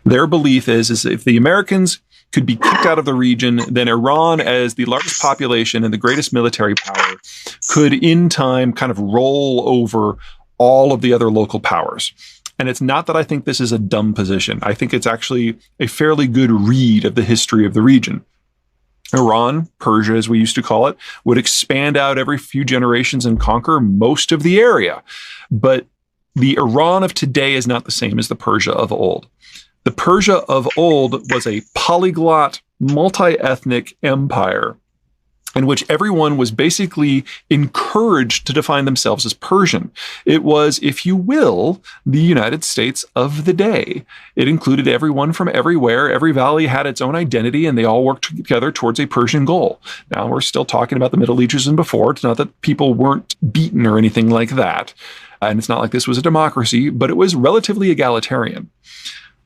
Their belief is if the Americans could be kicked out of the region, then Iran, as the largest population and the greatest military power, could in time kind of roll over all of the other local powers. And it's not that I think this is a dumb position. I think it's actually a fairly good read of the history of the region. Iran, Persia as we used to call it, would expand out every few generations and conquer most of the area. But the Iran of today is not the same as the Persia of old. The Persia of old was a polyglot, multi-ethnic empire in which everyone was basically encouraged to define themselves as Persian. It was, if you will, the United States of the day. It included everyone from everywhere. Every valley had its own identity, and they all worked together towards a Persian goal. Now, we're still talking about the Middle Ages and before. It's not that people weren't beaten or anything like that. And it's not like this was a democracy, but it was relatively egalitarian.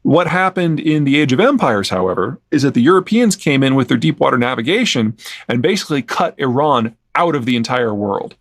What happened in the Age of Empires, however, is that the Europeans came in with their deep water navigation and basically cut Iran out of the entire world.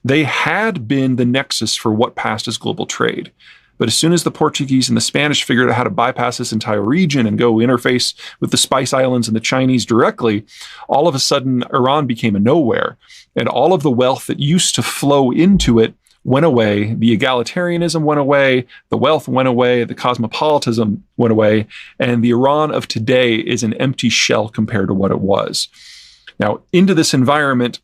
They had been the nexus for what passed as global trade. But as soon as the Portuguese and the Spanish figured out how to bypass this entire region and go interface with the Spice Islands and the Chinese directly, all of a sudden Iran became a nowhere. And all of the wealth that used to flow into it went away, the egalitarianism went away, the wealth went away, the cosmopolitanism went away, and the Iran of today is an empty shell compared to what it was. Now, into this environment,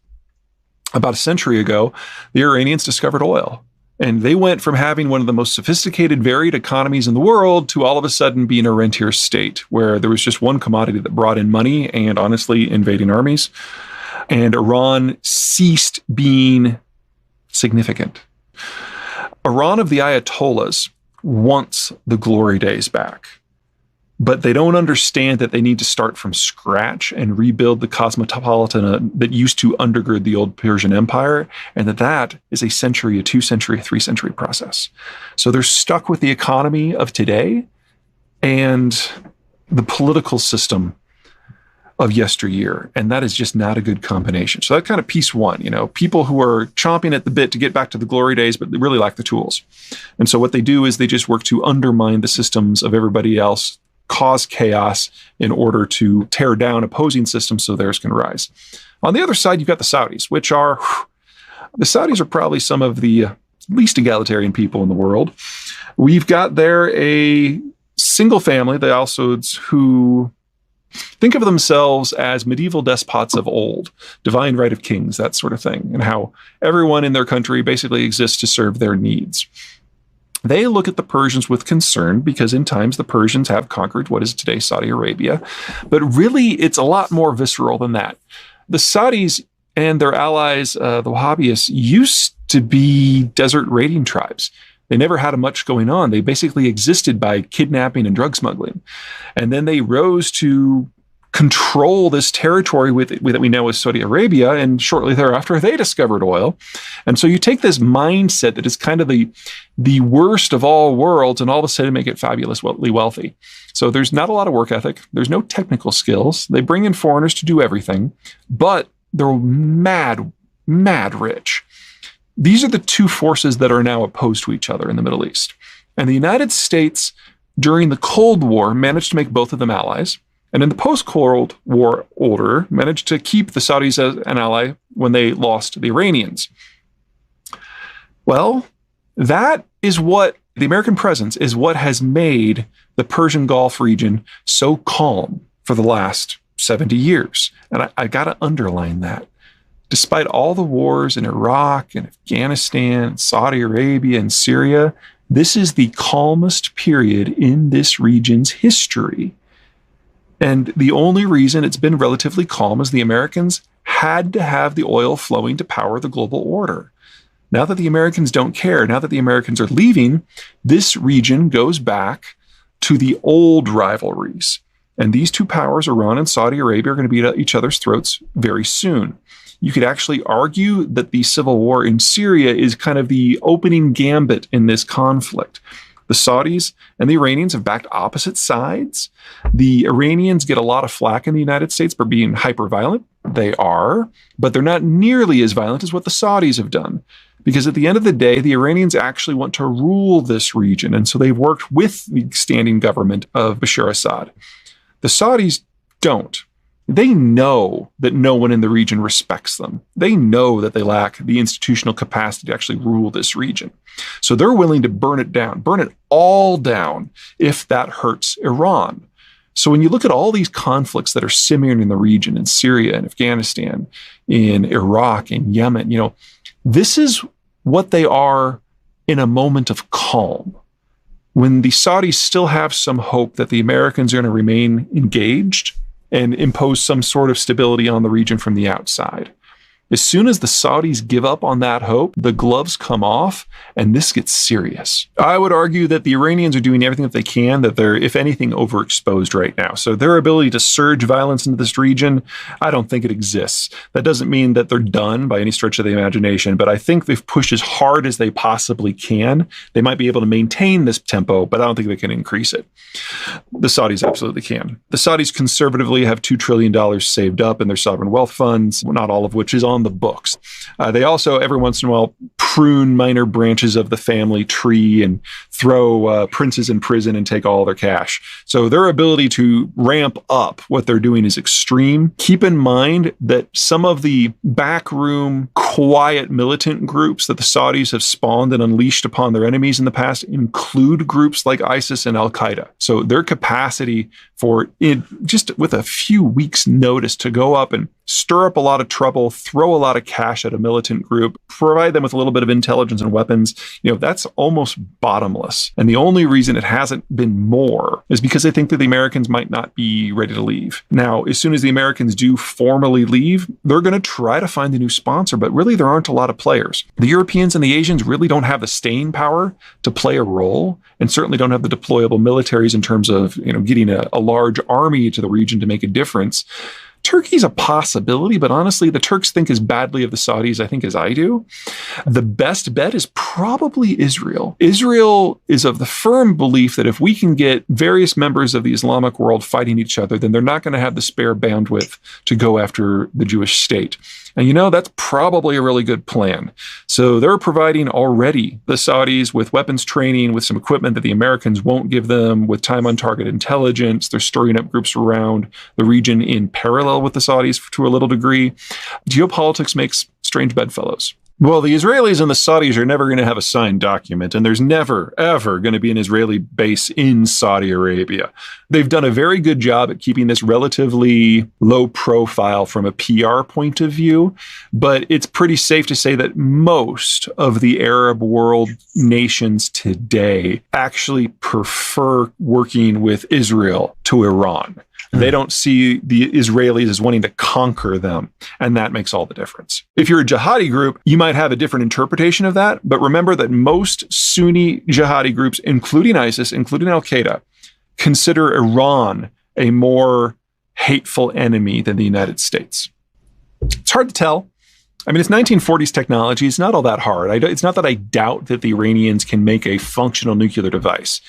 about a century ago, the Iranians discovered oil. And they went from having one of the most sophisticated, varied economies in the world to all of a sudden being a rentier state, where there was just one commodity that brought in money and, honestly, invading armies. And Iran ceased being significant. Iran of the Ayatollahs wants the glory days back, but they don't understand that they need to start from scratch and rebuild the cosmopolitan that used to undergird the old Persian Empire, and that is a century, a 2-century, a 3-century process. So they're stuck with the economy of today and the political system of yesteryear, and that is just not a good combination. So that's kind of piece one, people who are chomping at the bit to get back to the glory days, but they really lack the tools. And so what they do is they just work to undermine the systems of everybody else, cause chaos in order to tear down opposing systems so theirs can rise. On the other side, you've got the Saudis, which are, the Saudis are probably some of the least egalitarian people in the world. We've got there a single family, the Al Sauds, who think of themselves as medieval despots of old, divine right of kings, that sort of thing, and how everyone in their country basically exists to serve their needs. They look at the Persians with concern because in times the Persians have conquered what is today Saudi Arabia, but really it's a lot more visceral than that. The Saudis and their allies, the Wahhabis, used to be desert raiding tribes. They never had much going on. They basically existed by kidnapping and drug smuggling. And then they rose to control this territory that we know as Saudi Arabia, and shortly thereafter, they discovered oil. And so you take this mindset that is kind of the worst of all worlds and all of a sudden make it fabulously wealthy. So there's not a lot of work ethic. There's no technical skills. They bring in foreigners to do everything, but they're mad rich. These are the two forces that are now opposed to each other in the Middle East. And the United States, during the Cold War, managed to make both of them allies. And in the post-Cold War order, managed to keep the Saudis as an ally when they lost the Iranians. Well, that is what, the American presence is what has made the Persian Gulf region so calm for the last 70 years. And I got to underline that. Despite all the wars in Iraq and Afghanistan, Saudi Arabia, and Syria, this is the calmest period in this region's history. And the only reason it's been relatively calm is the Americans had to have the oil flowing to power the global order. Now that the Americans don't care, now that the Americans are leaving, this region goes back to the old rivalries. And these two powers, Iran and Saudi Arabia, are going to be at each other's throats very soon. You could actually argue that the civil war in Syria is kind of the opening gambit in this conflict. The Saudis and the Iranians have backed opposite sides. The Iranians get a lot of flack in the United States for being hyper-violent. They are, but they're not nearly as violent as what the Saudis have done. Because at the end of the day, the Iranians actually want to rule this region, and so they've worked with the standing government of Bashar Assad. The Saudis don't. They know that no one in the region respects them. They know that they lack the institutional capacity to actually rule this region. So they're willing to burn it down, burn it all down if that hurts Iran. So when you look at all these conflicts that are simmering in the region, in Syria and Afghanistan, in Iraq and Yemen, this is what they are in a moment of calm. When the Saudis still have some hope that the Americans are going to remain engaged and impose some sort of stability on the region from the outside. As soon as the Saudis give up on that hope, the gloves come off and this gets serious. I would argue that the Iranians are doing everything that they can, that they're, if anything, overexposed right now. So their ability to surge violence into this region, I don't think it exists. That doesn't mean that they're done by any stretch of the imagination, but I think they've pushed as hard as they possibly can. They might be able to maintain this tempo, but I don't think they can increase it. The Saudis absolutely can. The Saudis conservatively have $2 trillion saved up in their sovereign wealth funds, not all of which is on the books. They also, every once in a while, prune minor branches of the family tree and throw princes in prison and take all their cash. So their ability to ramp up what they're doing is extreme. Keep in mind that some of the backroom, quiet militant groups that the Saudis have spawned and unleashed upon their enemies in the past include groups like ISIS and Al-Qaeda. So their capacity for it, just with a few weeks' notice, to go up and stir up a lot of trouble, throw a lot of cash at a militant group, provide them with a little bit of intelligence and weapons, that's almost bottomless. And the only reason it hasn't been more is because they think that the Americans might not be ready to leave. Now, as soon as the Americans do formally leave, they're going to try to find a new sponsor, but really there aren't a lot of players. The Europeans and the Asians really don't have the staying power to play a role, and certainly don't have the deployable militaries in terms of, getting a large army to the region to make a difference. Turkey's a possibility, but honestly, the Turks think as badly of the Saudis, I think, as I do. The best bet is probably Israel. Israel is of the firm belief that if we can get various members of the Islamic world fighting each other, then they're not going to have the spare bandwidth to go after the Jewish state. And that's probably a really good plan. So they're providing already the Saudis with weapons training, with some equipment that the Americans won't give them, with time on target intelligence. They're stirring up groups around the region in parallel with the Saudis to a little degree. Geopolitics makes strange bedfellows. Well, the Israelis and the Saudis are never going to have a signed document, and there's never, ever going to be an Israeli base in Saudi Arabia. They've done a very good job at keeping this relatively low profile from a PR point of view, but it's pretty safe to say that most of the Arab world nations today actually prefer working with Israel to Iran. They don't see the Israelis as wanting to conquer them, and that makes all the difference. If you're a jihadi group, you might have a different interpretation of that, but remember that most Sunni jihadi groups, including ISIS, including Al-Qaeda, consider Iran a more hateful enemy than the United States. It's hard to tell. It's 1940s technology. It's not all that hard. It's not that I doubt that the Iranians can make a functional nuclear device,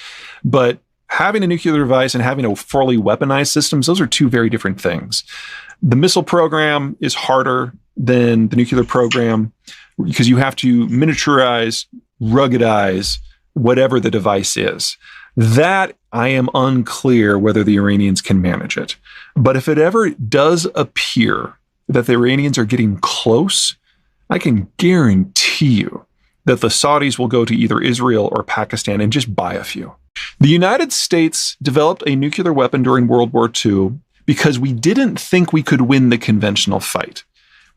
but having a nuclear device and having a fully weaponized systems, those are two very different things. The missile program is harder than the nuclear program because you have to miniaturize, ruggedize whatever the device is. That I am unclear whether the Iranians can manage it. But if it ever does appear that the Iranians are getting close, I can guarantee you that the Saudis will go to either Israel or Pakistan and just buy a few. The United States developed a nuclear weapon during World War II because we didn't think we could win the conventional fight.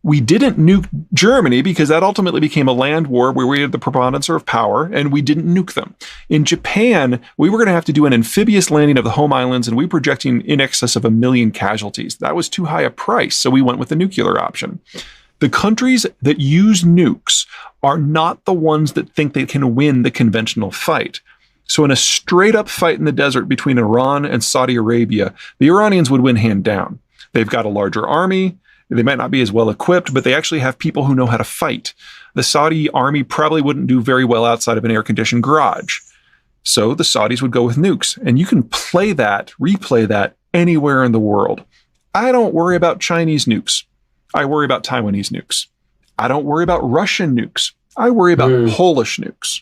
We didn't nuke Germany because that ultimately became a land war where we had the preponderance of power, and we didn't nuke them. In Japan, we were going to have to do an amphibious landing of the home islands, and we were projecting in excess of 1 million casualties. That was too high a price, so we went with the nuclear option. The countries that use nukes are not the ones that think they can win the conventional fight. So in a straight up fight in the desert between Iran and Saudi Arabia, the Iranians would win hand down. They've got a larger army. They might not be as well equipped, but they actually have people who know how to fight. The Saudi army probably wouldn't do very well outside of an air-conditioned garage. So the Saudis would go with nukes. And you can replay that anywhere in the world. I don't worry about Chinese nukes. I worry about Taiwanese nukes. I don't worry about Russian nukes. I worry about Polish nukes.